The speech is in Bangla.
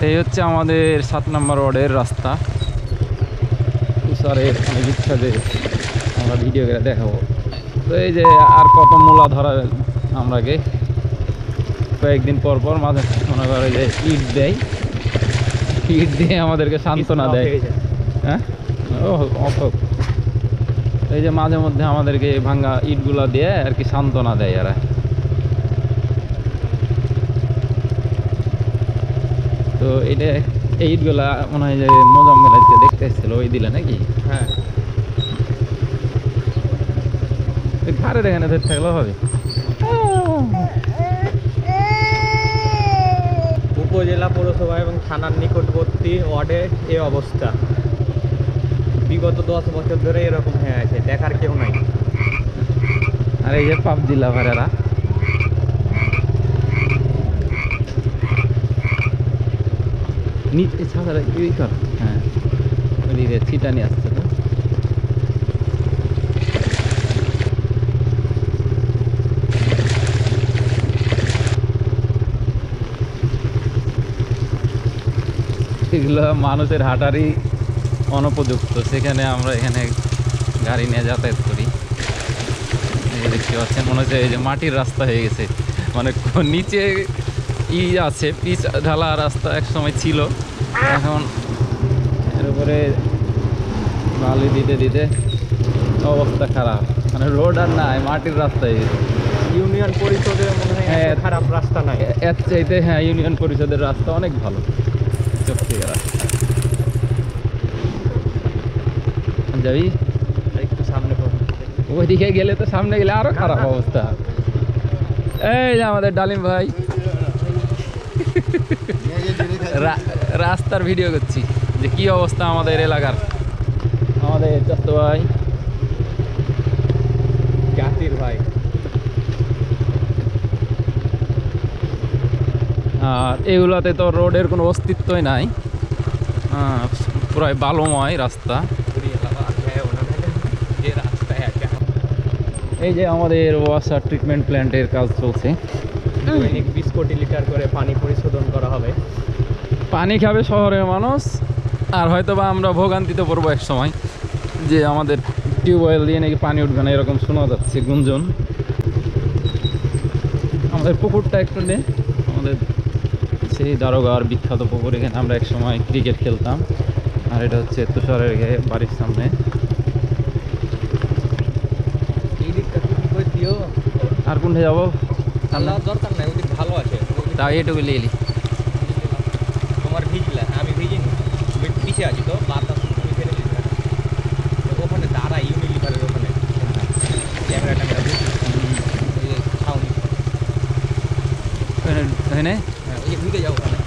এই হচ্ছে আমাদের 7 নম্বর ওয়ার্ডের রাস্তা। তুষারের অনেক ইচ্ছা যে আমরা ভিডিও করে দেখাবো। তো এই যে আর কত মূলা ধরা আমরাকে কয়েকদিন পর পর মাঝে মনে করে যে ইট দেয়, ইট দিয়ে আমাদেরকে সান্ত্বনা দেয়। হ্যাঁ, এই যে মাঝে মধ্যে আমাদেরকে ভাঙ্গা ইটগুলা দিয়ে আর কি সান্ত্বনা দেয় এরা। তো এটা এই ইটগুলা মনে হয় যে মোজাম্মেল আজকে দেখতে এসেছিল, ওই দিলে নাকি? হ্যাঁ, ঘাড়ের এখানে ধরে থাকলেও হবে। উপজেলা পৌরসভা এবং থানার নিকটবর্তী ওয়ার্ডে এই অবস্থা। বিগত 10 বছর ধরে এরকম হয়ে আছে, দেখার কেউ নাই। আর এই যে পাবজি লাভারেরা নিচে ছাড়া কি কর। হ্যাঁ, ওইদিকে ছিটা নিয়ে আসছে। তো এগুলো মানুষের হাঁটারই অনুপযুক্ত, সেখানে আমরা এখানে গাড়ি নিয়ে যাতায়াত করি। দেখতে পাচ্ছেন মনে হচ্ছে এই যে মাটির রাস্তা হয়ে গেছে, মানে নিচে আছে পিচ ঢালা রাস্তা এক সময় ছিল, এখন এর উপরে বালি দিতে দিতে অবস্থা খারাপ, মানে রোড আর নাই, মাটির রাস্তা হয়ে গেছে। ইউনিয়ন পরিষদের মনে হয় হ্যাঁ, খারাপ রাস্তা নাই এর চাইতে। হ্যাঁ, ইউনিয়ন পরিষদের রাস্তা অনেক ভালো, চোখের রাস্তা। যাবি একটু সামনে ওইদিকে গেলে তো, সামনে গেলে আরো খারাপ অবস্থা। এই যে আমাদের ডালিম ভাই রাস্তার ভিডিও করছি যে কি অবস্থা আমাদের এলাকার। আমাদের চাস্ত ভাই, জাতির ভাই। আর এগুলোতে তো রোডের কোনো অস্তিত্বই নাই, পুরাই বালুময় রাস্তা। এই যে আমাদের ওয়াসার ট্রিটমেন্ট প্ল্যান্টের কাজ চলছে। দৈনিক 20 কোটি লিটার করে পানি পরিশোধন করা হবে। পানি খাবে শহরের মানুষ, আর হয়তো বা আমরা ভোগান্তিতে পড়বো এক সময়, যে আমাদের টিউবওয়েল দিয়ে নাকি পানি উঠবে না, এরকম শোনা যাচ্ছে গুঞ্জন। আমাদের পুকুরটা একটু নেই, আমাদের সেই দারোগার বিখ্যাত পুকুর, এখানে আমরা এক সময় ক্রিকেট খেলতাম। আর এটা হচ্ছে তুষারের বাড়ির সামনে। আর কোনটা যাবো? দরকার নাই, ওদিক ভালো আছে। তাই এটুকু নিয়ে এলি। তোমার ভিজলা, আমি ভিজিনি, আমি পিছিয়ে আছি তো। বাতাস তুমি ফেলে দিলে ওখানে দাঁড়া, ইউনিলিভারের ওখানে ক্যামেরা ছাউনি। হ্যাঁ, হ্যাঁ, ওই যে ঢুকে যাও ওখানে।